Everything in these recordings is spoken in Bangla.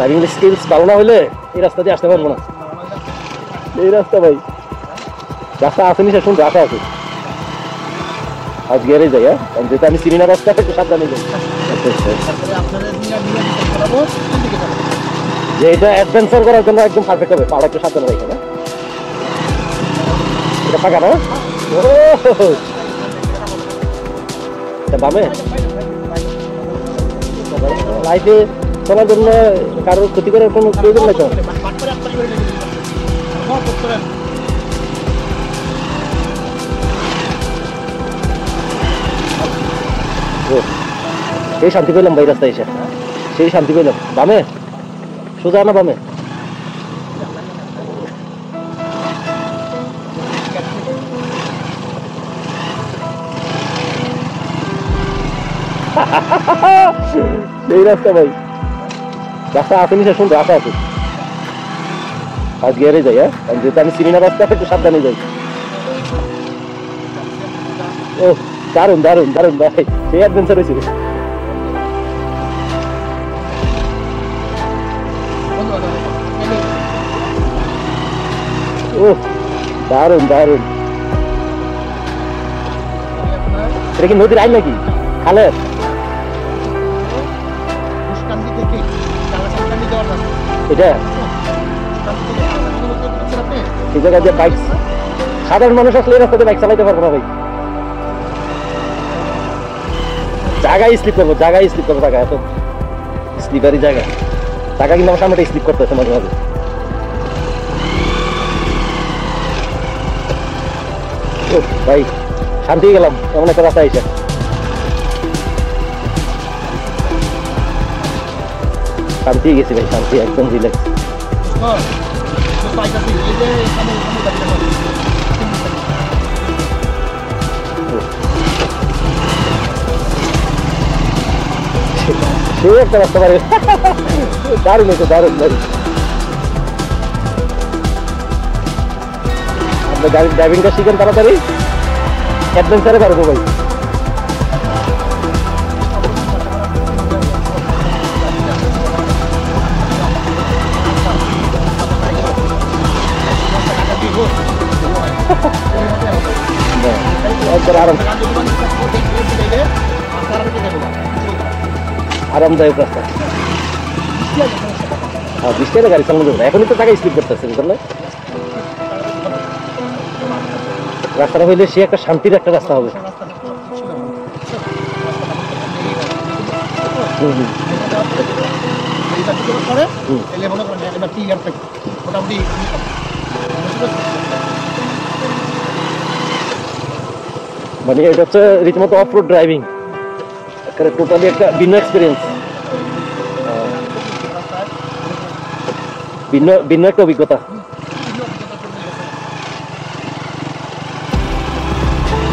ড্রাইভিং স্কিলস ভালো না হলে এই রাস্তা দিয়ে আসতে পারবো না। এই রাস্তা ভাই, রাস্তা আসেনি, সে শুনতে আশা আছে। আজ গেরে যাই, হ্যাঁ, যেহেতু আমি চিনি না রাস্তা, একটু সাবধানে যাই। যে এটা অ্যাডভেঞ্চার করার জন্য একদম পারফেক্ট হবে। পাহাড় একটু সাবধানে রাখবে না, এটা ফাঁকা না। ও বামে লাইফে চলার জন্য কারোর ক্ষতি করার কোনো প্রয়োজন নেই তো। সেই শান্তি পেলাম ভাই রাস্তায় এসে, সেই শান্তি পেলাম। বামে সোজা না বামে? এই রাস্তা ভাই, রাস্তা আসেনি, সে শুনতে আশা আছে। আজ গেরে যাই, হ্যাঁ, যেহেতু আমি চিনি না রাস্তা, একটু সাবধানে যাই। ও দারুন দারুন দারুন ভাই, সেই অ্যাডভেঞ্চার হয়েছিল। ও দারুন দারুন। এটা কি নদীর আইন নাকি খালের? এটা এই জায়গায় যে বাইক, সাধারণ মানুষ আসলে এই রাস্তাতে বাইক চালাইতে পারবো না ভাই। জায়গায় স্লিপ করবো, জায়গায় স্লিপ করবো, জায়গা এত স্লিপারি জায়গা। জায়গা কিন্তু আমার সামনেটা স্লিপ করতেছে মাঝে মাঝে। ও ভাই শান্তি গেলাম এমন একটা রাস্তা এসে। শান্তি গেছি ভাই, শান্তি, একদম রিল্যাক্স। একটা রাস্তা পারে, দারুণ হয়েছে, দারুণ ভাই। আপনি গাড়ির ড্রাইভিংটা শিখেন তাড়াতাড়ি, অ্যাডভেঞ্চারে পারবো ভাই। আরামদায়ক রাস্তা। হ্যাঁ, বৃষ্টিতে গাড়ি চালানো যাবে না, এখনই তো টাকা স্লিপ করতেছে, বুঝলেন? রাস্তাটা হইলে সে একটা শান্তির একটা রাস্তা হবে। মানে এটা হচ্ছে রীতিমতো অফ রোড ড্রাইভিং, টোটালি একটা ভিন্ন এক্সপিরিয়েন্স, ভিন্ন একটা অভিজ্ঞতা।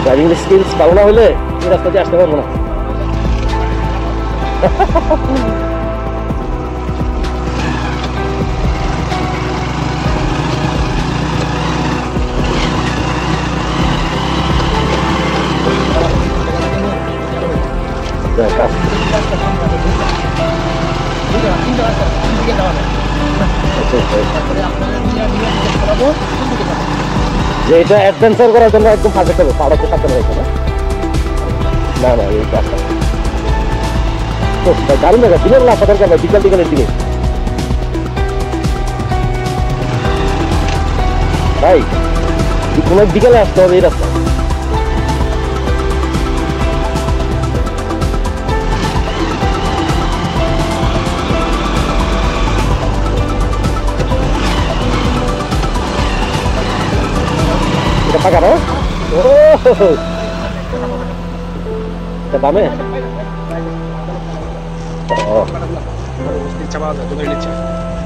ড্রাইভিং স্কিলস ভালো না হলে এই রাস্তা দিয়ে আসতে পারবো না। যে এটা অ্যাডভেঞ্চার করার জন্য একদম পারফেক্ট হবে। পাহাড় একটু সাবধানে রাখবে না। না না, এই রাস্তা দারুণ জায়গা। দিনের বেলা আসা দরকার ভাই, বিকাল বিকালের দিকে ভাই, কোনো বিকালে আসতে হবে এই রাস্তা। এটা ফাঁকা না? ও বামে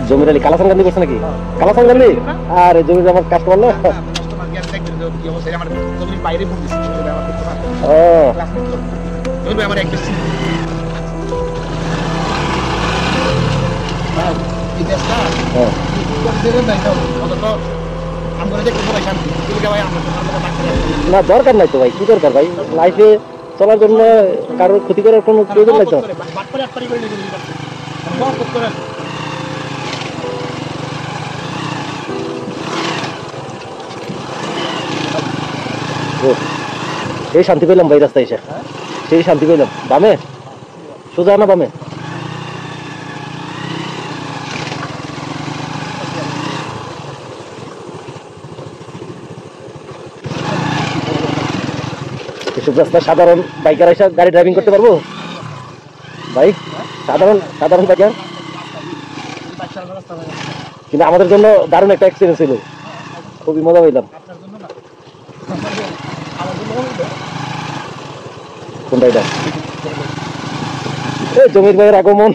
জমির আলী কালাসান গান্ধী করছে নাকি? কালাসান গান্ধী আর জমির আমার কাস্টমার না। না দরকার নাই তো ভাই, কি দরকার ভাই? লাইফে চলার জন্য কারোর ক্ষতি করার কোনো প্রয়োজন নাই তো। এই শান্তি পেলাম ভাই রাস্তায় এসে, সেই শান্তি পেলাম। বামে সোজা না বামে? এসব রাস্তায় সাধারণ বাইকার এসে গাড়ি ড্রাইভিং করতে পারবো ভাই? সাধারণ বাইকার, কিন্তু আমাদের জন্য দারুণ একটা এক্সপিরিয়েন্স ছিল, খুবই মজা পাইলাম। কোনটা এটা? জমির ভাইয়ের আগমন।